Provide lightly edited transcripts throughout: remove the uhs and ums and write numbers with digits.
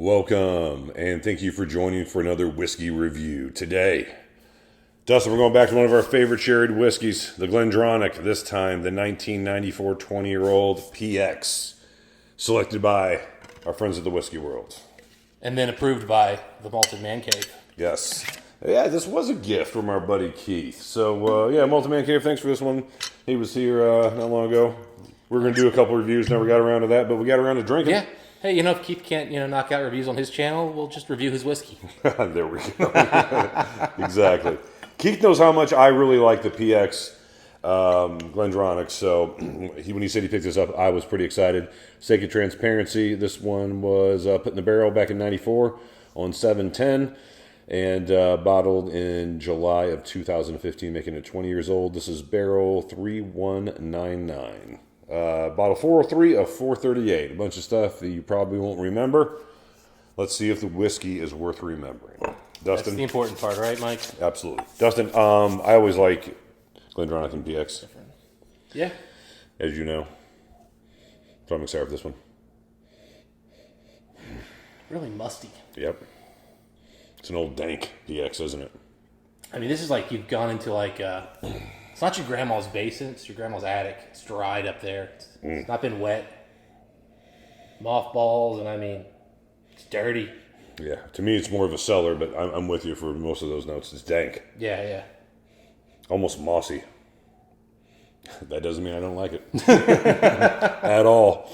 Welcome, and thank you for joining for another whiskey review. Today, Dustin, we're going back to one of our favorite sherried whiskeys, the GlenDronach, this time the 1994 20-year-old PX, selected by our friends at the Whiskey World. And then approved by the Malted Man Cave. Yes. Yeah, this was a gift from our buddy Keith. So, Malted Man Cave, thanks for this one. He was here not long ago. We were going to do a couple reviews, never got around to that, but we got around to drinking. Yeah. Hey, if Keith can't, knock out reviews on his channel, we'll just review his whiskey. There we go. Exactly. Keith knows how much I really like the PX GlenDronach, so when he said he picked this up, I was pretty excited. Sake of transparency, this one was put in the barrel back in 94 on 710 and bottled in July of 2015, making it 20 years old. This is barrel 3199. Bottle 403 of 438. A bunch of stuff that you probably won't remember. Let's see if the whiskey is worth remembering. Dustin? That's the important part, right, Mike? Absolutely. Dustin, I always like GlenDronach and PX. Yeah. As you know. So I'm excited for this one. Really musty. Yep. It's an old dank PX, isn't it? I mean, this is like you've gone into it's not your grandma's basement, it's your grandma's attic. It's dried up there. It's not been wet. Mothballs, and it's dirty. Yeah. To me, it's more of a cellar, but I'm with you for most of those notes. It's dank. Yeah. Almost mossy. That doesn't mean I don't like it. At all.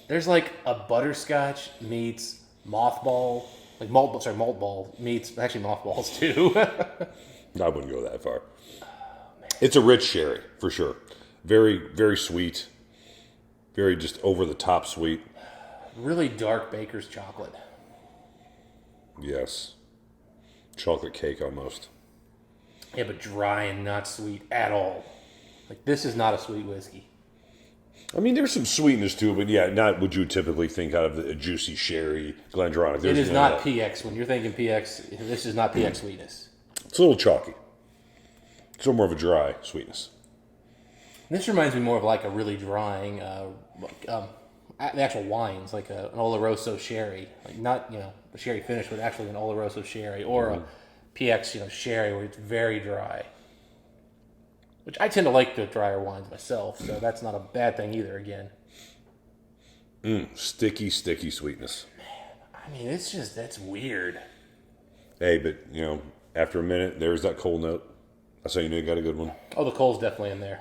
There's like a butterscotch meets mothball, malt ball meets, actually mothballs too. I wouldn't go that far. It's a rich sherry, for sure. Very, very sweet. Very just over-the-top sweet. Really dark baker's chocolate. Yes. Chocolate cake, almost. Yeah, but dry and not sweet at all. This is not a sweet whiskey. I mean, there's some sweetness to it, but yeah, not what you would typically think out of a juicy sherry GlenDronach. It is not PX. When you're thinking PX, this is not PX sweetness. It's a little chalky. It's a little more of a dry sweetness. This reminds me more of a really drying, the actual wines, an Oloroso sherry. Not, a sherry finish, but actually an Oloroso sherry. Or a PX, sherry where it's very dry. Which I tend to like the drier wines myself, so that's not a bad thing either, again. Sticky sweetness. Man, that's weird. Hey, but, after a minute, there's that coal note. That's how you know you got a good one. Oh, the coal's definitely in there.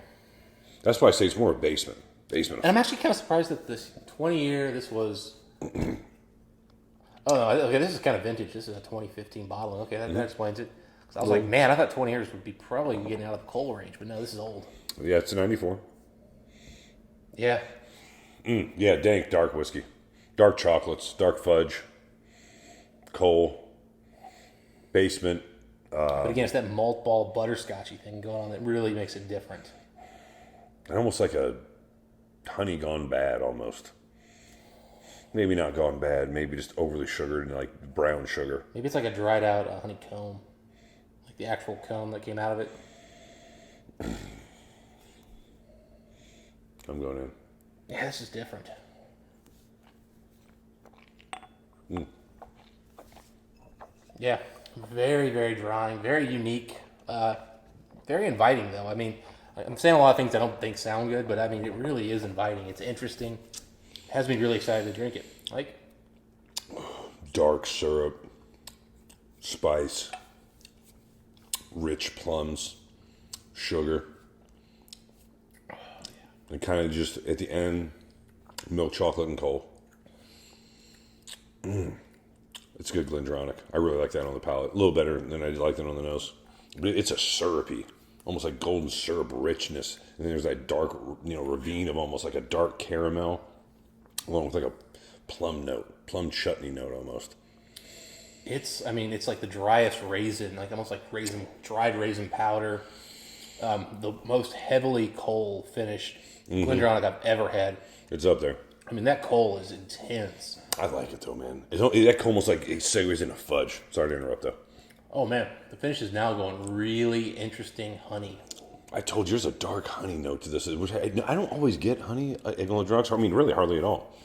That's why I say it's more a basement. And I'm actually kind of surprised that this 20-year, this was... oh, no, okay, this is kind of vintage. This is a 2015 bottle. Okay, that explains it. Because I was like, man, I thought 20 years would be probably getting out of the coal range, but no, this is old. Yeah, it's a 94. Yeah. Yeah, dank, dark whiskey. Dark chocolates, dark fudge, coal, basement. But again, it's that malt ball butterscotchy thing going on that really makes it different. Almost like a honey gone bad, almost. Maybe not gone bad. Maybe just overly sugared and brown sugar. Maybe it's like a dried out honeycomb. The actual comb that came out of it. I'm going in. Yeah, this is different. Yeah, very, very drying, very unique, very inviting though. I'm saying a lot of things I don't think sound good, but it really is inviting. It's interesting. It has me really excited to drink it. Dark syrup, spice, rich plums, sugar, and kind of just at the end, milk chocolate and coal. It's good GlenDronach. I really like that on the palate. A little better than I like that on the nose. But it's a syrupy, almost like golden syrup richness. And then there's that dark, ravine of almost like a dark caramel, along with a plum note, plum chutney note almost. It's like the driest raisin, almost like dried raisin powder. The most heavily coal finished GlenDronach I've ever had. It's up there. That coal is intense. I like it though, man. That almost it segues into fudge. Sorry to interrupt though. Oh man, the finish is now going really interesting honey. I told you there's a dark honey note to this, which I don't always get honey at GlenDronach. Really hardly at all.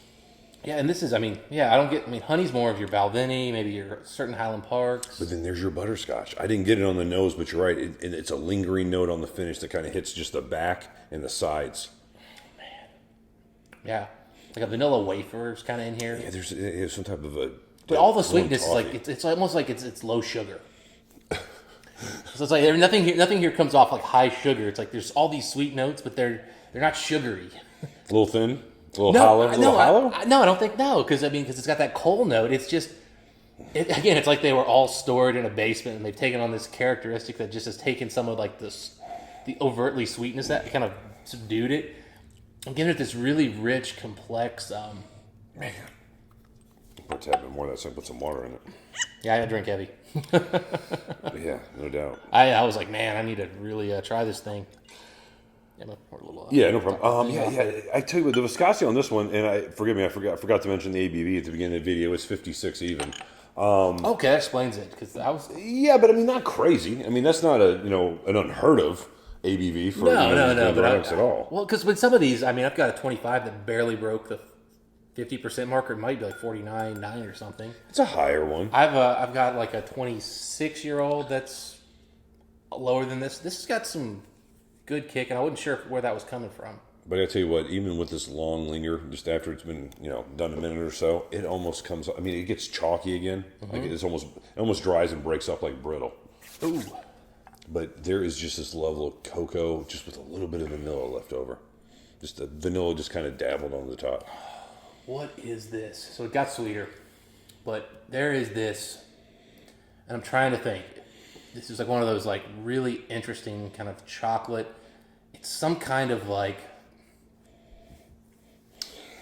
Yeah, and this is, I mean, yeah, I don't get, I mean, honey's more of your Balvenie, maybe your certain Highland Parks. But then there's your butterscotch. I didn't get it on the nose, but you're right. It's a lingering note on the finish that kind of hits just the back and the sides. Yeah, like a vanilla wafer is kind of in here. Yeah, there's some type of a. But all the sweetness is like, it's almost like it's low sugar. So it's like nothing here comes off like high sugar. It's like there's all these sweet notes, but they're not sugary. A little thin, a little hollow, hollow. No, I don't think because it's got that coal note. It's just again, it's like they were all stored in a basement and they've taken on this characteristic that just has taken some of like the overtly sweetness that kind of subdued it and given it this really rich, complex. Man, I'll tap more of that so I put some water in it. Yeah, I drink heavy. Yeah, no doubt. I was like, man, I need to really try this thing. Yeah, no problem. Yeah. I tell you what, the viscosity on this one, and forgive me, I forgot to mention the ABV at the beginning of the video. It's 56 even. Okay, that explains it because I was. Yeah, but I mean, not crazy. I mean, that's not an unheard of ABV for GlenDronach at all. Well, because with some of these, I mean, I've got a 25 that barely broke the 50% marker. It might be like 49.9 or something. It's a higher one. I've got like a 26-year-old that's lower than this. This has got some good kick, and I wasn't sure where that was coming from. But I tell you what, even with this long linger, just after it's been done a minute or so, it almost comes. I mean, it gets chalky again. Mm-hmm. Like it almost dries and breaks up like brittle. Ooh. But there is just this level of cocoa, just with a little bit of vanilla left over. Just the vanilla just kind of dabbled on the top. What is this? So it got sweeter, but there is this, and I'm trying to think. This is like one of those like really interesting kind of chocolate. It's some kind of like,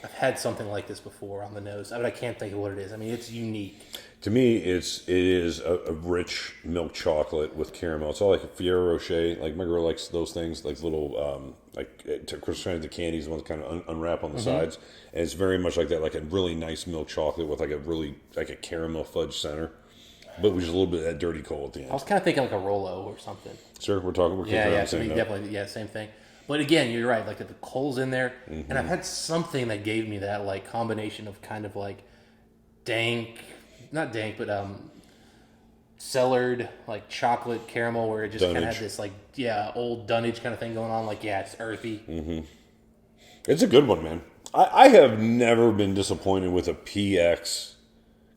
I've had something like this before on the nose, but I can't think of what it is. I mean, it's unique. To me, it is a rich milk chocolate with caramel. It's all like a Ferrero Rocher. Like my girl likes those things, like little the candies, the ones that kind of unwrap on the sides. And it's very much like that, like a really nice milk chocolate with like a caramel fudge center, but with just a little bit of that dirty coal at the end. I was kind of thinking like a Rolo or something. Sure, we're definitely, same thing. But again, you're right. Like the coal's in there, and I've had something that gave me that like combination of kind of like not dank, but cellared like chocolate caramel, where it just kind of had this like old dunnage kind of thing going on. Like it's earthy. Mm-hmm. It's a good one, man. I have never been disappointed with a PX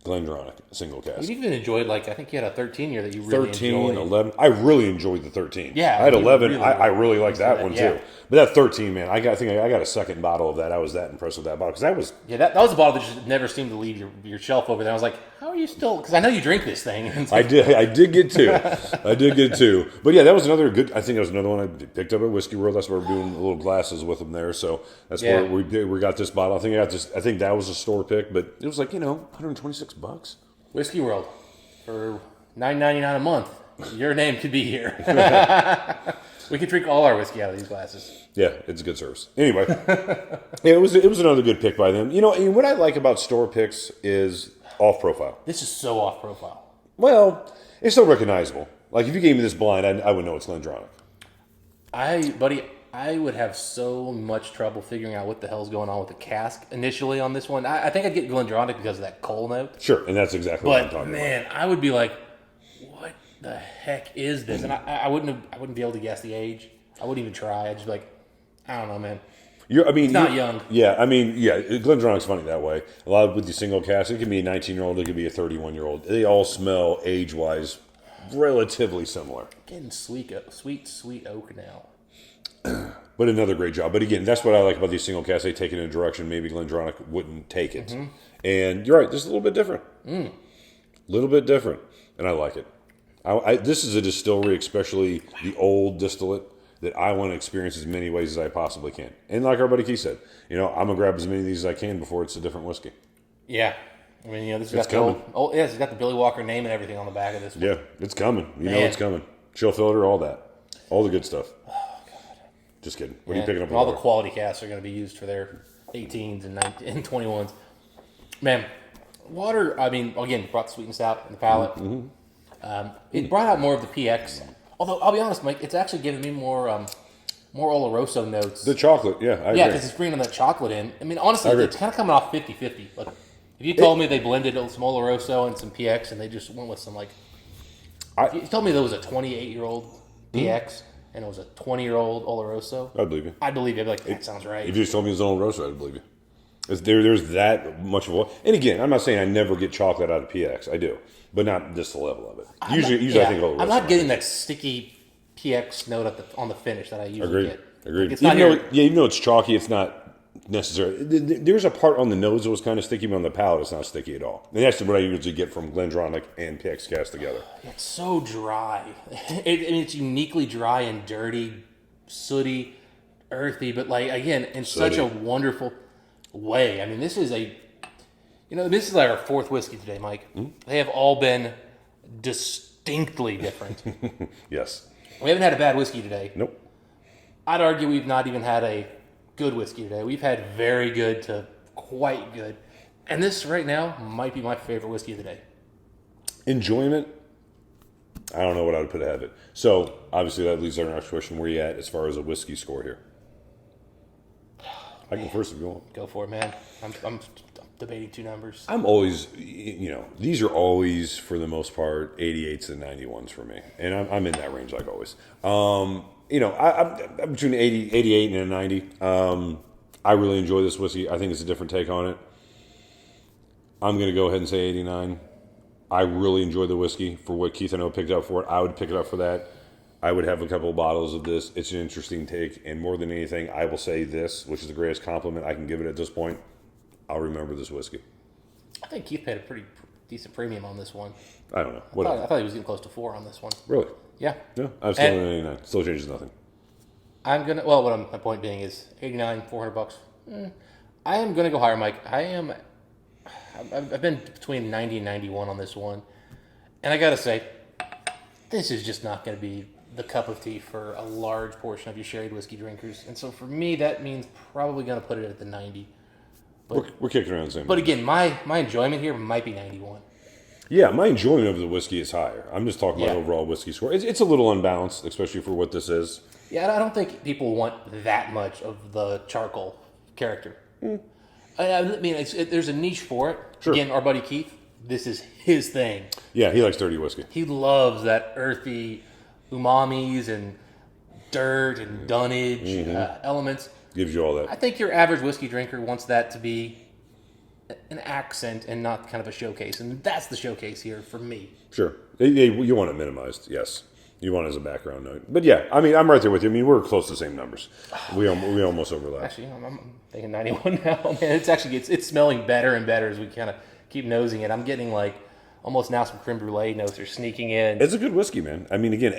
GlenDronach single cask. You even enjoyed, like, I think you had a 13 year that you really 13, enjoyed. 11. I really enjoyed the 13. Yeah. I had 11. I really liked that one, too. But that 13, man, I think I got a second bottle of that. I was that impressed with that bottle. Because that was... Yeah, that was a bottle that just never seemed to leave your shelf over there. I was like, how are you still... Because I know you drink this thing. I did get two. But yeah, that was another good... I think that was another one I picked up at Whiskey World. That's where we're doing little glasses with them there. So that's where we got this bottle. I think that was a store pick. But it was like, $126. Whiskey World for $9.99 a month. Your name could be here. We could drink all our whiskey out of these glasses. Yeah, it's a good service. Anyway, it was another good pick by them. And what I like about store picks is off profile. This is so off profile. Well, it's so recognizable. Like if you gave me this blind, I would know it's GlenDronach. I would have so much trouble figuring out what the hell's going on with the cask initially on this one. I think I'd get GlenDronach because of that coal note. Sure, and that's exactly what I'm talking about. But man, I would be like, what the heck is this? And I wouldn't be able to guess the age. I wouldn't even try. I'd just be like, I don't know, man. It's not young. Yeah, GlenDronach's funny that way. A lot of with the single cask, it can be a 19-year-old, it could be a 31-year-old. They all smell age-wise relatively similar. Getting sweet oak now. But another great job. But again, that's what I like about these single casks. They take it in a direction maybe GlenDronach wouldn't take it. Mm-hmm. And you're right, this is a little bit different. A little bit different. And I like it. This is a distillery, especially the old distillate, that I want to experience as many ways as I possibly can. And like our buddy Keith said, I'm going to grab as many of these as I can before it's a different whiskey. Yeah. I mean, this has got it's got the Billy Walker name and everything on the back of this one. Yeah, it's coming. You know it's coming. Chill filter, all that. All the good stuff. Just kidding. What are you picking up? All the quality casks are going to be used for their 18s and 21s. Man, water, I mean, again, brought the sweetness out in the palate. Mm-hmm. It brought out more of the PX. Although, I'll be honest, Mike, it's actually giving me more more Oloroso notes. The chocolate, yeah, I Yeah, agree. because it's bringing that chocolate in. I mean, honestly, agree. it's kind of coming off 50-50. Like, if you told me they blended some Oloroso and some PX and they just went with some, like... If you told me there was a 28-year-old PX and it was a 20-year-old Oloroso, I believe you. I'd believe you. I'd be like, that sounds right. If you just told me it was on roast, I'd believe you. There's that much of a... And again, I'm not saying I never get chocolate out of PX. I do. But not just the level of it. Usually I think Oloroso. I'm not getting that sticky PX note on the finish that I usually get. Agreed. Like, it's not here. Even though it's chalky, it's not necessary. There's a part on the nose that was kind of sticky, but on the palate, it's not sticky at all. And that's what I usually get from GlenDronach and PX cast together. It's so dry. It's uniquely dry and dirty, sooty, earthy, but like again, in such a wonderful way. I mean, this is this is like our fourth whiskey today, Mike. They have all been distinctly different. Yes. We haven't had a bad whiskey today. Nope. I'd argue we've not even had a good whiskey today. We've had very good to quite good. And this right now might be my favorite whiskey of the day. Enjoyment, I don't know what I would put ahead of it. So, obviously, that leads to our next question. Where are you at as far as a whiskey score here? I can first if you want. Go for it, man. I'm debating two numbers. I'm always, these are always, for the most part, 88s and 91s for me. And I'm in that range like always. I'm between 88 and a 90. I really enjoy this whiskey. I think it's a different take on it. I'm going to go ahead and say 89. I really enjoy the whiskey for what Keith and I picked up for it. I would pick it up for that. I would have a couple of bottles of this. It's an interesting take. And more than anything, I will say this, which is the greatest compliment I can give it at this point. I'll remember this whiskey. I think Keith paid a pretty decent premium on this one. I don't know. I thought he was getting close to 4 on this one. Really? Yeah. No, I'm still at 89. Still changes nothing. My point being is 89, $400. I am gonna go higher, Mike. I've been between 90 and 91 on this one, and I gotta say, this is just not gonna be the cup of tea for a large portion of your sherry whiskey drinkers, and so for me, that means probably gonna put it at the 90. But, we're kicking around the same. But again, my enjoyment here might be 91. Yeah, my enjoyment of the whiskey is higher. I'm just talking about overall whiskey score. It's a little unbalanced, especially for what this is. Yeah, I don't think people want that much of the charcoal character. I mean, there's a niche for it. Sure. Again, our buddy Keith, this is his thing. Yeah, he likes dirty whiskey. He loves that earthy umamis and dirt and dunnage elements. Gives you all that. I think your average whiskey drinker wants that to be an accent and not kind of a showcase. And that's the showcase here for me. Sure. You want it minimized, yes. You want it as a background note. But yeah, I mean, I'm right there with you. I mean, we're close to the same numbers. We almost overlap. Actually, I'm thinking 91 now. Man, it's smelling better and better as we kind of keep nosing it. I'm getting like almost now some creme brulee notes are sneaking in. It's a good whiskey, man. I mean, again,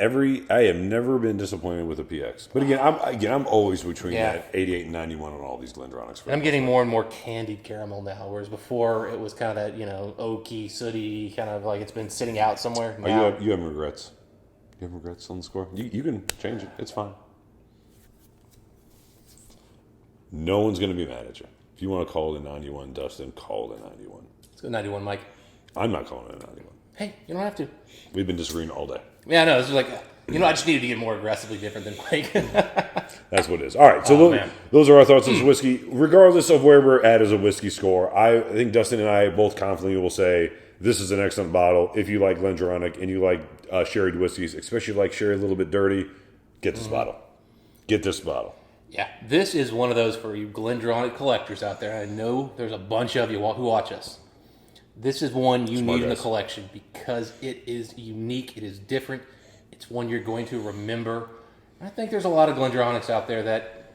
I have never been disappointed with a PX. But again, I'm always between that 88 and 91 on all these GlenDronachs. I'm getting more and more candied caramel now, whereas before it was kind of that, oaky, sooty, kind of like it's been sitting out somewhere. Now, You have regrets? You have regrets on the score? You can change it. It's fine. No one's going to be mad at you. If you want to call it a 91, Dustin, call it a 91. Let's go 91, Mike. I'm not calling it a 91. Hey, you don't have to. We've been disagreeing all day. Yeah, I know. It's just like, I just needed to get more aggressively different than Mike. That's what it is. All right, so those are our thoughts on this whiskey. Regardless of where we're at as a whiskey score, I think Dustin and I both confidently will say this is an excellent bottle. If you like GlenDronach and you like sherry whiskeys, especially like sherry a little bit dirty, get this bottle. Get this bottle. Yeah, this is one of those for you GlenDronach collectors out there. I know there's a bunch of you who watch us. This is one you need in the collection because it is unique. It is different. It's one you're going to remember. I think there's a lot of GlenDronachs out there that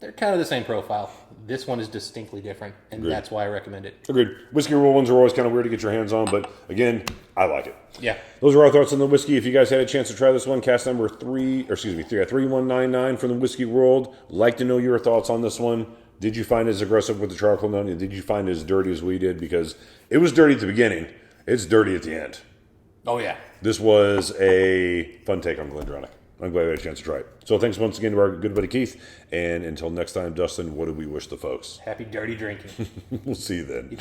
they're kind of the same profile. This one is distinctly different, and that's why I recommend it. Agreed. Whiskey roll ones are always kind of weird to get your hands on, but again, I like it. Yeah. Those are our thoughts on the whiskey. If you guys had a chance to try this one, cast number 3199 from the Whiskey World. Like to know your thoughts on this one. Did you find it as aggressive with the charcoal note? And did you find it as dirty as we did? Because it was dirty at the beginning. It's dirty at the end. Oh, yeah. This was a fun take on GlenDronach. I'm glad we had a chance to try it. So thanks once again to our good buddy Keith. And until next time, Dustin, what do we wish the folks? Happy dirty drinking. We'll see you then.